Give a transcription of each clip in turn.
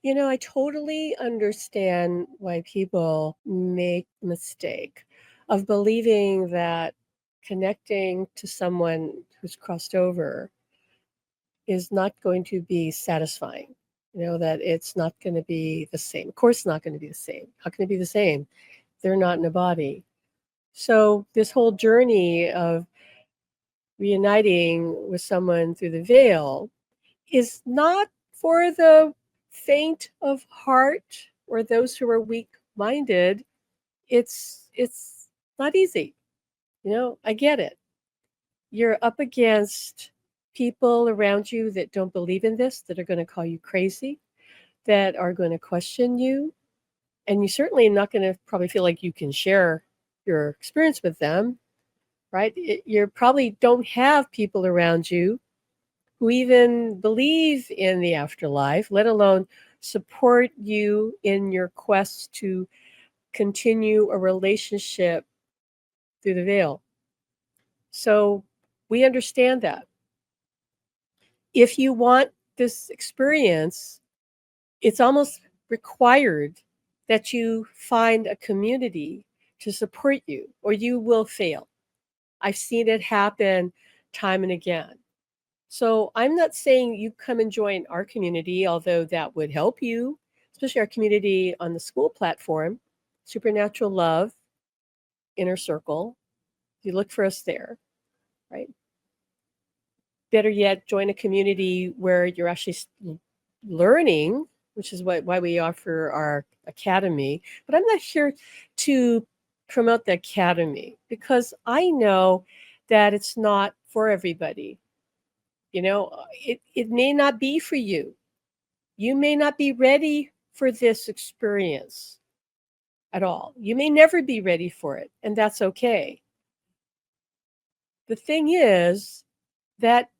I totally understand why people make the mistake of believing that connecting to someone who's crossed over is not going to be satisfying. That it's not going to be the same. Of course, it's not going to be the same. How can it be the same? They're not in a body. So, this whole journey of reuniting with someone through the veil is not for the faint of heart or those who are weak minded. It's not easy. I get it. You're up against people around you that don't believe in this, that are going to call you crazy, that are going to question you, and you certainly are not going to probably feel like you can share your experience with them, right? You probably don't have people around you who even believe in the afterlife, let alone support you in your quest to continue a relationship through the veil. So we understand that. If you want this experience, it's almost required that you find a community to support you, or you will fail. I've seen it happen time and again. So I'm not saying you come and join our community, although that would help you, especially our community on the school platform, Supernatural Love Inner Circle. You look for us there, right? Better yet, join a community where you're actually learning, which is why we offer our academy. But I'm not here to promote the academy because I know that it's not for everybody. It may not be for you. You may not be ready for this experience at all. You may never be ready for it, and that's okay. The thing is that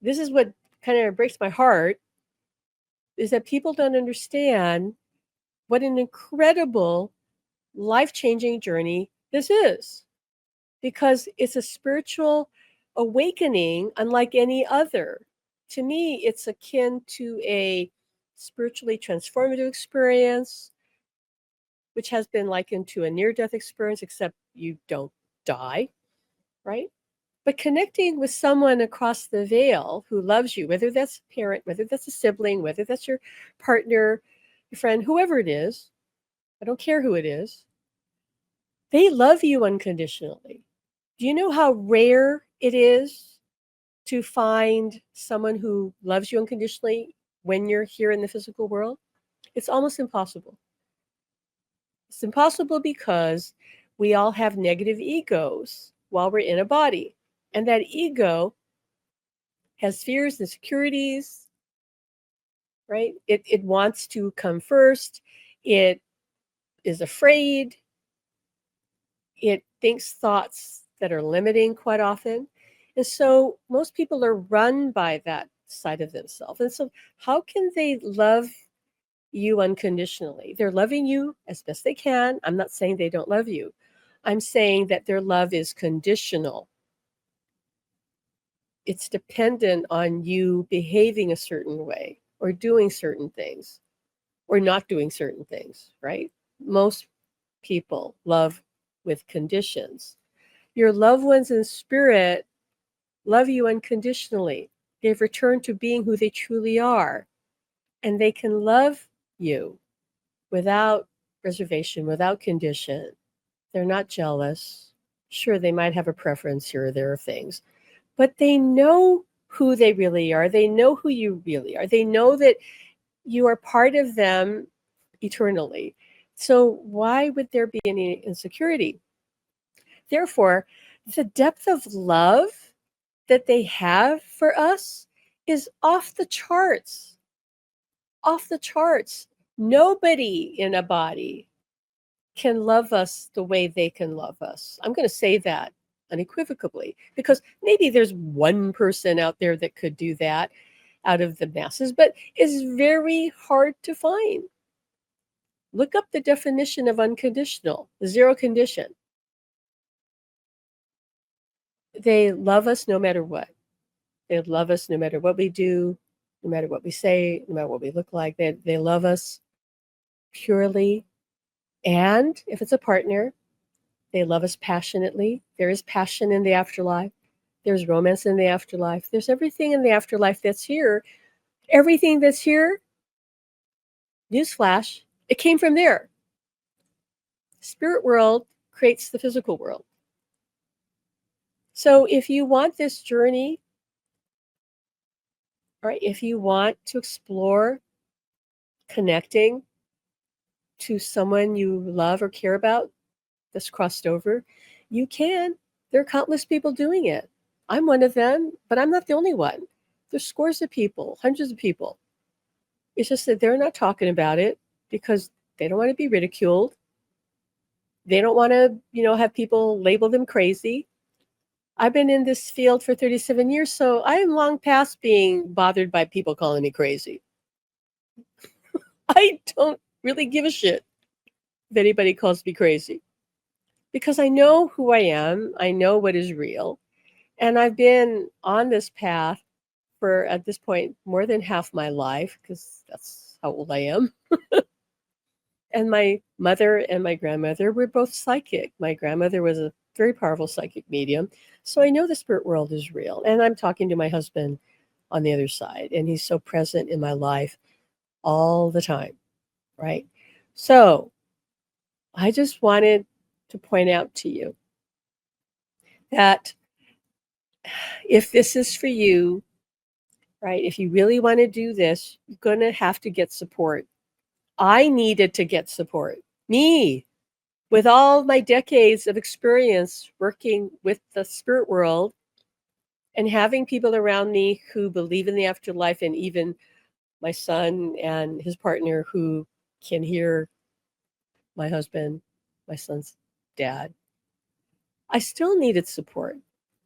this is what kind of breaks my heart is that people don't understand what an incredible life-changing journey this is, because it's a spiritual awakening unlike any other. To me, it's akin to a spiritually transformative experience, which has been likened to a near-death experience, except you don't die, right? But connecting with someone across the veil who loves you, whether that's a parent, whether that's a sibling, whether that's your partner, your friend, whoever it is, I don't care who it is, they love you unconditionally. Do you know how rare it is to find someone who loves you unconditionally when you're here in the physical world? It's almost impossible. It's impossible because we all have negative egos while we're in a body. And that ego has fears, insecurities, right? It wants to come first. It is afraid. It thinks thoughts that are limiting quite often. And so most people are run by that side of themselves. And so how can they love you unconditionally? They're loving you as best they can. I'm not saying they don't love you. I'm saying that their love is conditional. It's dependent on you behaving a certain way or doing certain things or not doing certain things, right? Most people love with conditions. Your loved ones in spirit love you unconditionally. They've returned to being who they truly are, and they can love you without reservation, without condition. They're not jealous. Sure, they might have a preference here or there of things, but they know who they really are. They know who you really are. They know that you are part of them eternally. So why would there be any insecurity? Therefore, the depth of love that they have for us is off the charts. Off the charts. Nobody in a body can love us the way they can love us. I'm going to say that unequivocally because maybe there's one person out there that could do that out of the masses, but it's very hard to find. Look up the definition of unconditional, zero condition. They love us no matter what. They love us no matter what we do, no matter what we say, no matter what we look like. They love us purely. And if it's a partner, they love us passionately. There is passion in the afterlife. There's romance in the afterlife. There's everything in the afterlife that's here. Everything that's here, newsflash, it came from there. Spirit world creates the physical world. So if you want this journey, right, if you want to explore connecting to someone you love or care about that's crossed over, you can. There are countless people doing it. I'm one of them, but I'm not the only one. There's scores of people, hundreds of people. It's just that they're not talking about it because they don't want to be ridiculed. They don't want to, have people label them crazy. I've been in this field for 37 years, so I am long past being bothered by people calling me crazy. I don't really give a shit if anybody calls me crazy because I know who I am. I know what is real. And I've been on this path for, at this point, more than half my life because that's how old I am. And my mother and my grandmother were both psychic. My grandmother was a very powerful psychic medium. So I know the spirit world is real. And I'm talking to my husband on the other side, and he's so present in my life all the time, right? So I just wanted to point out to you that if this is for you, right, if you really want to do this, you're going to have to get support. I needed to get support. Me, with all my decades of experience working with the spirit world and having people around me who believe in the afterlife, and even my son and his partner who can hear my husband, my son's dad, I still needed support.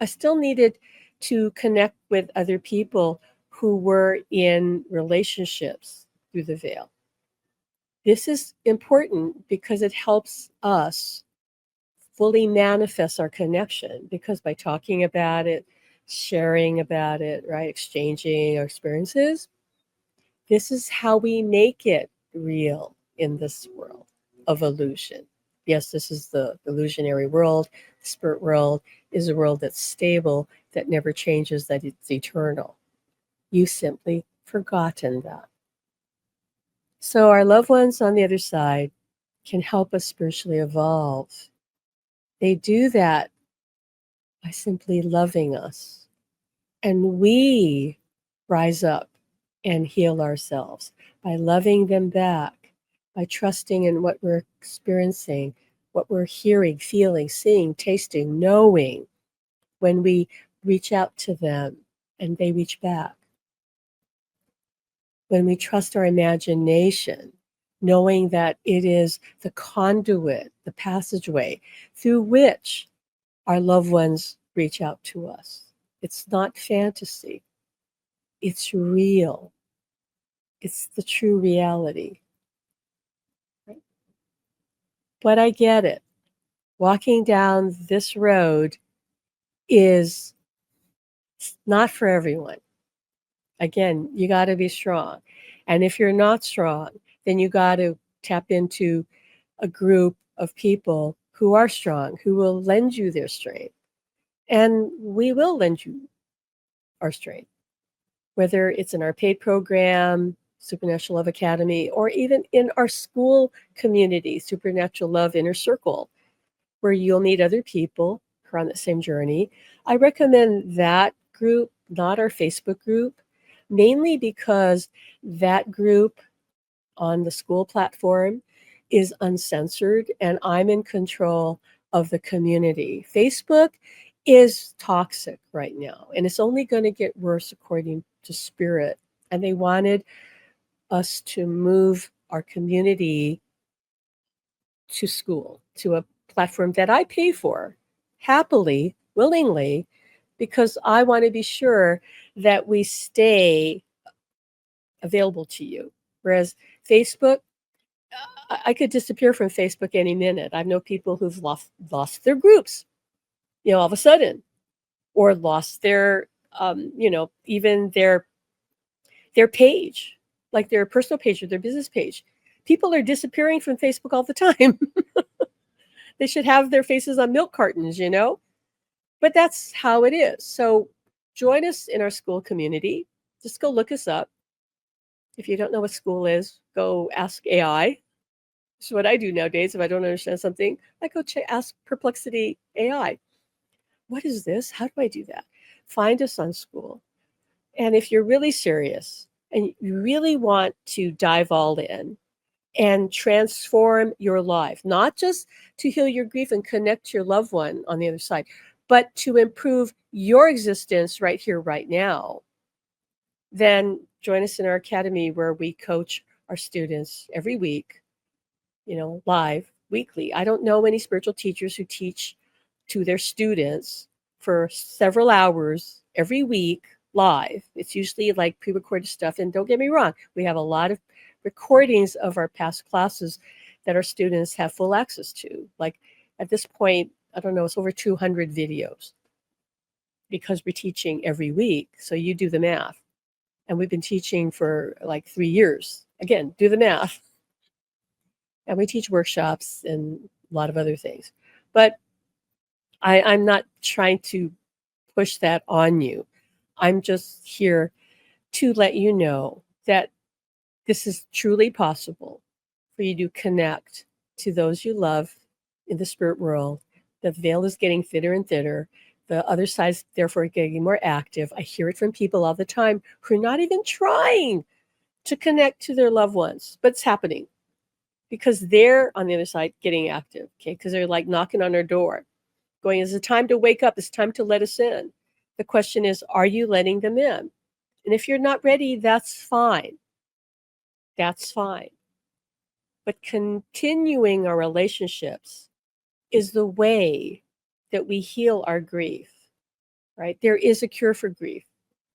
I still needed to connect with other people who were in relationships through the veil. This is important because it helps us fully manifest our connection, because by talking about it, sharing about it, right, exchanging our experiences, this is how we make it real in this world of illusion. Yes, this is the illusionary world. The spirit world is a world that's stable, that never changes, that it's eternal. You've simply forgotten that. So our loved ones on the other side can help us spiritually evolve. They do that by simply loving us. And we rise up and heal ourselves by loving them back, by trusting in what we're experiencing, what we're hearing, feeling, seeing, tasting, knowing when we reach out to them and they reach back. When we trust our imagination, knowing that it is the conduit, the passageway through which our loved ones reach out to us. It's not fantasy. It's real. It's the true reality. Right? But I get it. Walking down this road is not for everyone. Again, you got to be strong. And if you're not strong, then you got to tap into a group of people who are strong, who will lend you their strength. And we will lend you our strength, whether it's in our paid program, Supernatural Love Academy, or even in our school community, Supernatural Love Inner Circle, where you'll meet other people who are on the same journey. I recommend that group, not our Facebook group, mainly because that group on the school platform is uncensored and I'm in control of the community. Facebook is toxic right now, and it's only going to get worse according to Spirit. And they wanted us to move our community to school, to a platform that I pay for happily, willingly, because I want to be sure that we stay available to you. Whereas Facebook, I could disappear from Facebook any minute. I know people who've lost their groups, all of a sudden, or lost their, even their their page, like their personal page or their business page. People are disappearing from Facebook all the time. They should have their faces on milk cartons, you know? But that's how it is. So join us in our school community. Just go look us up. If you don't know what school is, go ask AI. This is what I do nowadays. If I don't understand something, I go ask Perplexity AI. What is this? How do I do that? Find us on school. And if you're really serious and you really want to dive all in and transform your life, not just to heal your grief and connect to your loved one on the other side, but to improve your existence right here, right now, then join us in our academy where we coach our students every week, live, weekly. I don't know any spiritual teachers who teach to their students for several hours every week live. It's usually like pre-recorded stuff. And don't get me wrong, we have a lot of recordings of our past classes that our students have full access to. Like at this point, I don't know, it's over 200 videos because we're teaching every week. So you do the math. And we've been teaching for like 3 years. Again, do the math. And we teach workshops and a lot of other things. But I'm not trying to push that on you. I'm just here to let you know that this is truly possible for you to connect to those you love in the spirit world. The veil is getting thinner and thinner. The other side's therefore getting more active. I hear it from people all the time who are not even trying to connect to their loved ones, but it's happening because they're on the other side getting active, okay? Because they're like knocking on our door, going, is it time to wake up? It's time to let us in. The question is, are you letting them in? And if you're not ready, that's fine. That's fine. But continuing our relationships is the way that we heal our grief, right? There is a cure for grief,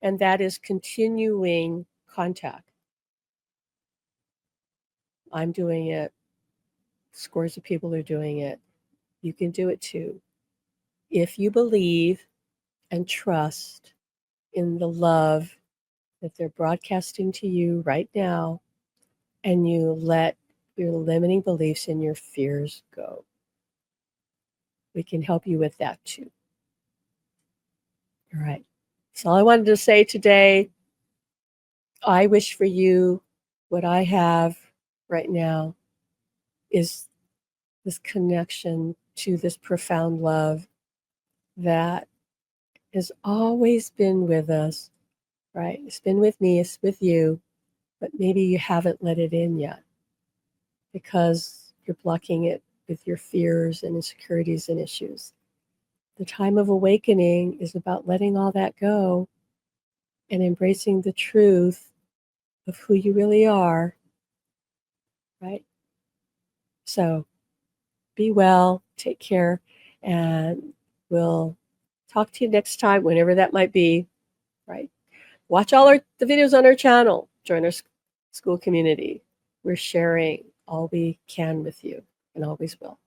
and that is continuing contact. I'm doing it. Scores of people are doing it. You can do it too. If you believe and trust in the love that they're broadcasting to you right now, and you let your limiting beliefs and your fears go. We can help you with that too. All right. That's all I wanted to say today. I wish for you what I have right now is this connection to this profound love that has always been with us, right? It's been with me, it's with you, but maybe you haven't let it in yet because you're blocking it with your fears and insecurities and issues. The time of awakening is about letting all that go and embracing the truth of who you really are, right? So be well, take care, and we'll talk to you next time, whenever that might be, right? Watch all the videos on our channel. Join our school community. We're sharing all we can with you and always will.